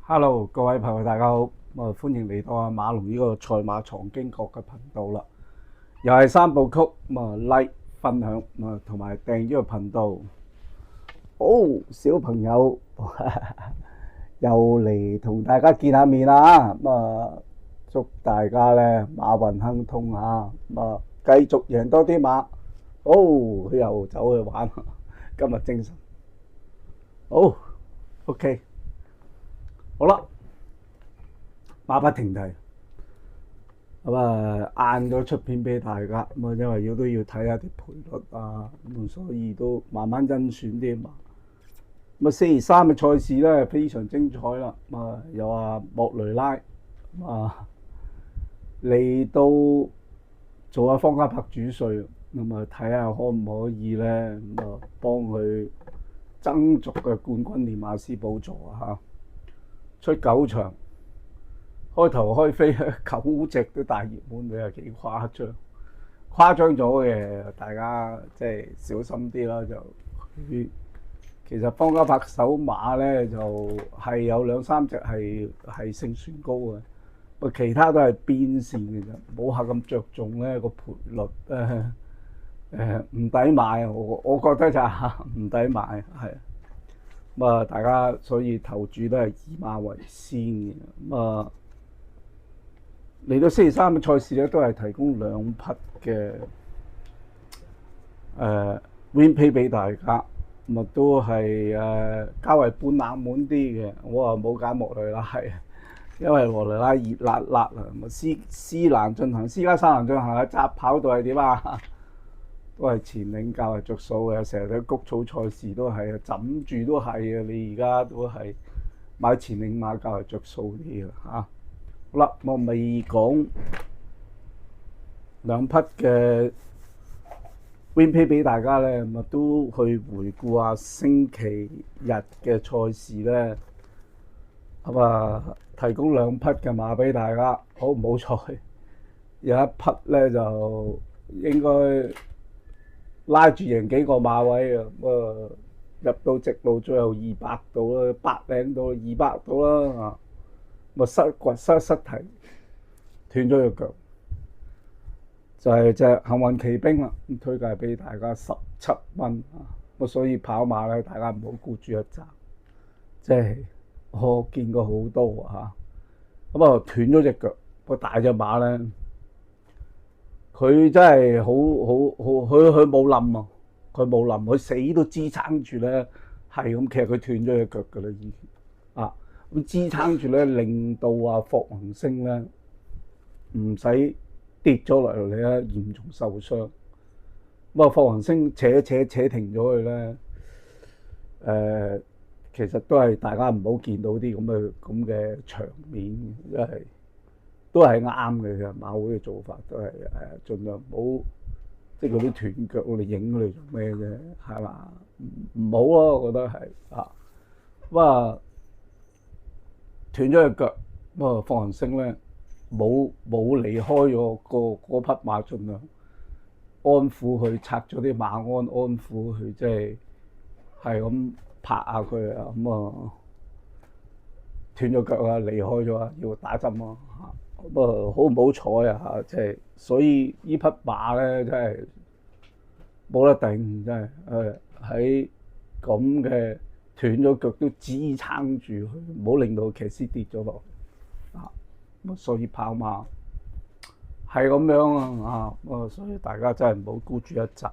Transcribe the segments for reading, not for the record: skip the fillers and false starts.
Hello，各位朋友，大家好，歡迎嚟到馬龍呢個賽馬藏經閣嘅頻道啦。又係三部曲，like 分享同埋訂呢個頻道。小朋友又嚟同大家見下面啦。祝大家咧馬運亨通啊！繼續贏多啲馬。佢又走去玩，今日精神。OK。好啦，馬不停蹄，晏咗出片俾大家，因為都要睇下啲賠率啊，所以都慢慢甄選啲馬。星期三嘅賽事咧非常精彩啦，有莫雷拉嚟到做下方家柏主帥，睇下可唔可以咧幫佢爭逐嘅冠軍練馬師寶座啊！出9場，開頭開飛9隻都大熱門，你係幾誇張咗嘅，大家即係小心啲啦。就其實方家柏手馬咧就係有2-3隻係勝算高嘅，其他都係邊線嘅啫，冇下咁着重咧個賠率唔抵買，我覺得就唔抵買係。大家所以投注都係以馬為先嘅。嚟到星期三嘅賽事咧，都係提供2匹嘅win pay 俾大家，都係較為半冷門啲嘅。我冇揀莫雷拉，係因為莫雷拉熱辣辣啊！斯蘭進行私家3欄進行嘅集跑道係點啊？都係前領較為着數嘅，成日睇谷草賽事都係枕住都係啊！你而家都係買前領馬較為着數啲啊！好啦，我未講2匹嘅 win pay 俾大家咧，都去回顧下星期日嘅賽事咧，提供2匹嘅馬俾大家，好唔好彩？有一匹咧就應該拉住贏幾個馬位啊！入到直路最後200度啦，100到200度啦失蹄斷咗隻腳，就係隻幸運奇兵啦。推介俾大家17蚊啊！所以跑馬咧，大家唔好孤注一擲，即係我見過好多斷咗隻腳，個大隻馬咧。佢真係好，佢冇冧啊！佢冇冧，佢死都支撐住咧，係咁。其實佢斷咗隻腳噶啦，已經咁支撐住咧，令到霍宏星咧唔使跌咗落嚟咧，嚴重受傷。霍宏星扯停咗佢咧，其實都係大家唔好見到啲咁嘅場面，因為都係啱嘅。其實馬會嘅做法都係盡量唔好，即係嗰啲斷腳我哋影佢嚟做咩啫？係嘛？唔好咯，我覺得係斷咗隻腳，霍宏星咧冇離開咗嗰匹馬，盡量安撫佢，拆咗啲馬安撫佢，即係咁拍下佢啊！斷咗腳啊，離開咗啊，要打針啊！好唔好彩啊！即係所以呢匹馬咧，真係冇得頂，真係喺咁嘅斷咗腳都支撐住佢，唔好令到騎師跌咗落嚟所以跑馬係咁樣所以大家真係唔好孤注一擲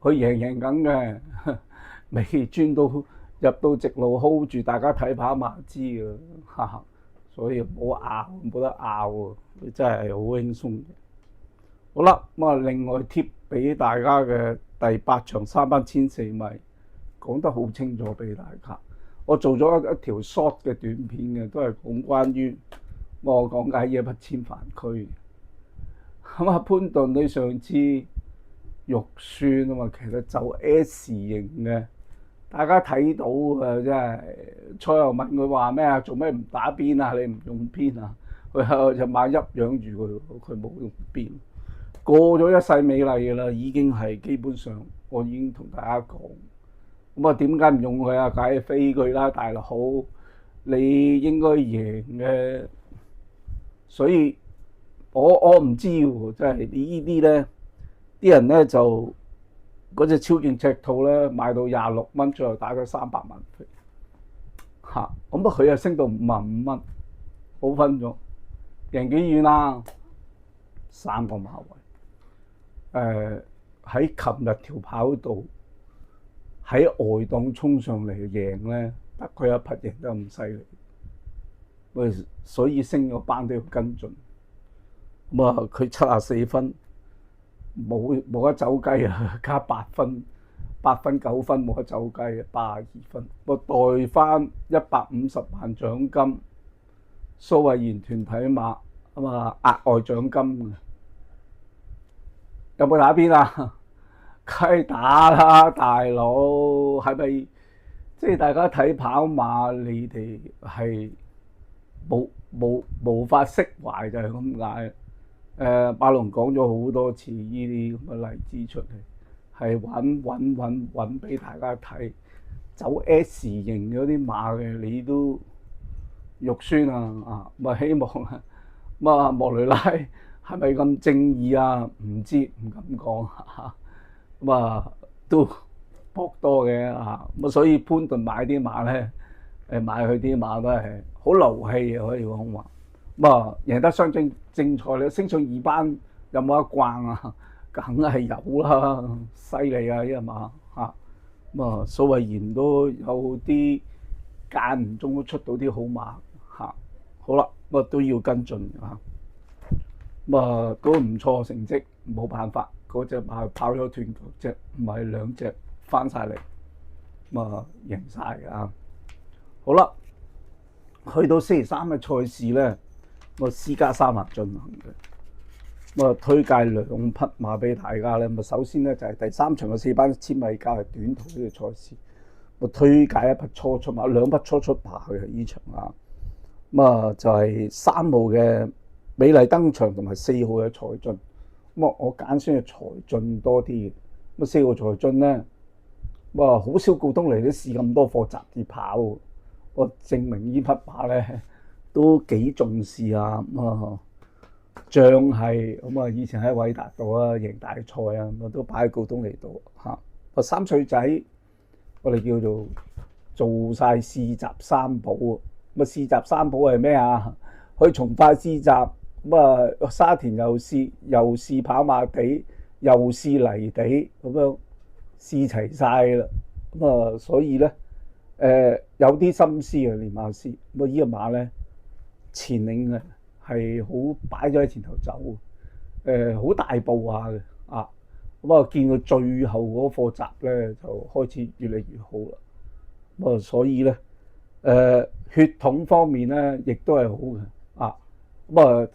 佢贏緊嘅，未轉到入到直路 hold 住，大家睇跑馬知㗎所以唔好拗，冇得拗喎，真係好輕鬆嘅。好啦，另外貼俾大家嘅第8場3班1000-4米講得好清楚俾大家。我做咗一條 short 嘅短片嘅，都係講關於我講解呢一匹千帆區。潘頓你上次肉酸啊嘛，其實就 S 型嘅。大家睇到嘅真係，賽後問佢話咩啊？做咩唔打邊啊？你唔用邊啊？佢就馬鬱養住佢冇用邊。過咗一世美麗嘅啦，已經係基本上，我已經同大家講。點解唔用佢啊？梗係飛佢啦，大佬。你應該贏嘅，所以我唔知喎，真係呢啲咧，啲人咧就嗰隻超勁赤兔咧賣到26蚊，最後打咗300萬飛嚇，咁佢又升到55蚊，好分咗，贏幾遠啦？3個馬位，喺琴日條跑道喺外檔衝上嚟贏咧，得佢一匹贏得咁犀利。所以升咗班都要跟進。咁啊，佢74分，冇得走雞啊，加8分，8分9分冇得走雞啊，82分。我代翻150萬獎金，蘇慧賢團體馬咁啊，額外獎金有冇打邊啊？梗係打啦，大佬，係咪？即係大家睇跑馬，你哋係無法釋懷就係咁解。馬龍講咗好多次呢啲咁嘅例子出嚟，係揾俾大家睇。走 S 型嗰啲馬嘅你都肉酸啊！咪希望啊，咁啊莫雷拉係咪咁正義啊？唔知唔敢講嚇。咁啊都搏多嘅嚇。咁所以潘頓買啲馬咧，買佢啲馬都係好流氣啊，可以講話。咁啊贏得雙正賽咧，升上2班有冇得逛啊？梗係有啦，犀利啊呢隻馬嚇。咁啊蘇慧賢都有啲間唔中都出到啲好馬嚇。好啦，咁啊都要跟進嚇。咁啊都唔錯成績，冇辦法，嗰隻馬跑咗斷腳隻，唔係2隻翻晒嚟，咁啊贏晒啊！好啦，去到星期3嘅賽事咧，我私家3項進行嘅，咁啊推介2匹馬俾大家咧。咁首先咧就係第3場嘅4班1000米交係短途呢個賽事，我推介1匹初出馬，2匹初出馬去呢場啊。咁啊就係3號嘅美麗登場同埋4號嘅財進。咁啊我揀先係財進多啲嘅。咁4號財進咧，哇好少股東嚟都試咁多課集至跑，我證明呢匹馬咧都幾重視啊。咁啊仗係咁啊，以前喺偉達度啊贏大賽啊，咁都擺喺股東嚟度嚇。3歲仔我哋叫做做晒試集3寶啊。咁試集3寶係咩啊？去從化試集，咁啊沙田又試跑馬地，又試泥地，咁樣試齊晒啦。咁啊所以咧有啲心思啊練馬師。咁啊呢個馬咧前領啊係好擺咗喺前頭走，好大步下嘅啊。咁啊見佢最後嗰課集咧就開始越嚟越好啦。咁啊所以咧血統方面咧亦都係好嘅啊。咁啊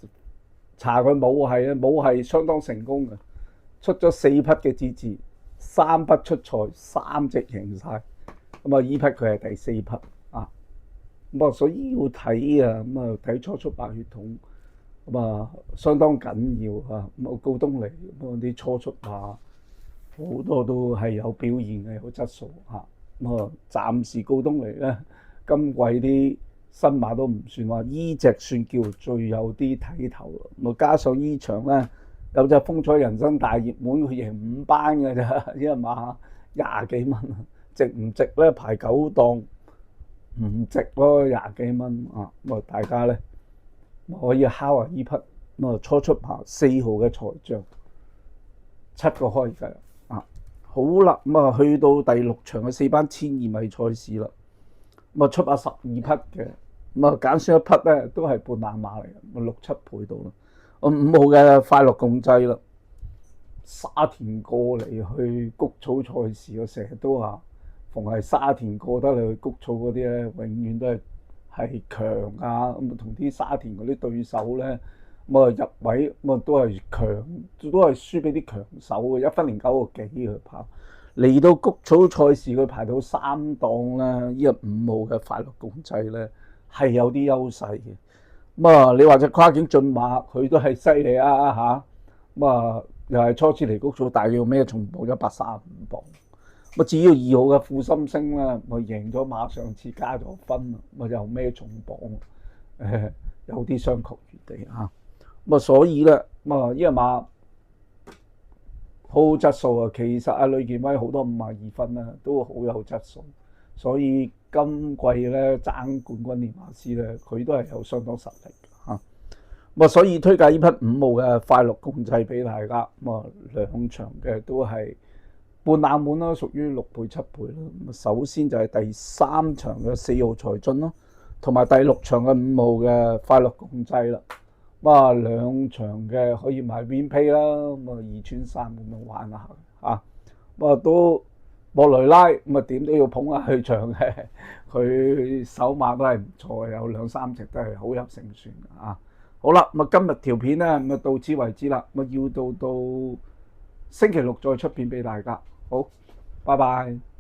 查佢母系咧，母系相當成功嘅，出咗4匹嘅資質，3匹出賽，3隻贏晒。咁啊依匹佢係第4匹啊。咁啊所以要睇啊，咁啊睇初出馬血統，咁啊相當緊要啊。咁啊告東尼咁啲初出馬好多都係有表現嘅，有質素嚇。咁啊暫時告東尼咧今季啲新馬都唔算話，依隻算叫最有啲睇頭。咁加上依場咧有隻風采人生大熱門，佢贏5班嘅咋，呢隻馬20幾蚊，值唔值咧？排9檔唔值咯，20幾蚊啊！咁啊大家咧可以敲下依匹。咁啊初出馬4號嘅財將7個開計啊！好啦，咁啊去到第6場嘅4班1200米賽事啦。咁啊出馬12匹嘅。咁啊揀選一匹咧都係半冷馬嚟嘅，6、7倍到啦。我5號嘅快樂共濟啦，沙田過嚟去谷草賽事，我成日都話，逢係沙田過得嚟去谷草嗰啲咧，永遠都係強啊。咁啊同啲沙田嗰啲對手咧，咁啊入位咁啊都係強，都係輸俾啲強手嘅，1分09個幾佢跑。嚟到谷草賽事佢排到3檔咧，呢個5號嘅快樂共濟咧。係有啲優勢嘅。咁啊你話隻跨境駿馬佢都係犀利啊嚇。咁啊又係初次嚟谷草，大約咩重磅135磅。咁至於2號嘅富心星咧，咪贏咗馬上次加咗分，咪又孭重磅，有啲商榷餘地嚇。咁所以咧，呢隻馬好質素啊！其實阿呂健威好多52分啦，都好有質素。所以今季咧爭冠軍練馬師咧，佢都係有相當實力嚇。所以推介呢匹5號嘅快樂共濟俾大家。2場嘅都係半冷門啦，屬於6倍7倍啦。首先就係第3場嘅4號財進咯，同埋第6場嘅5號嘅快樂共濟啦。2場嘅可以買 Win Pay 啦，2穿3咁樣玩下嚇。都莫雷拉咁點都要捧下佢場嘅，佢手馬都係唔錯，有2、3隻都係好有勝算啊！好啦，今日條片咧到此為止啦，要到星期六再出片俾大家。好，拜拜。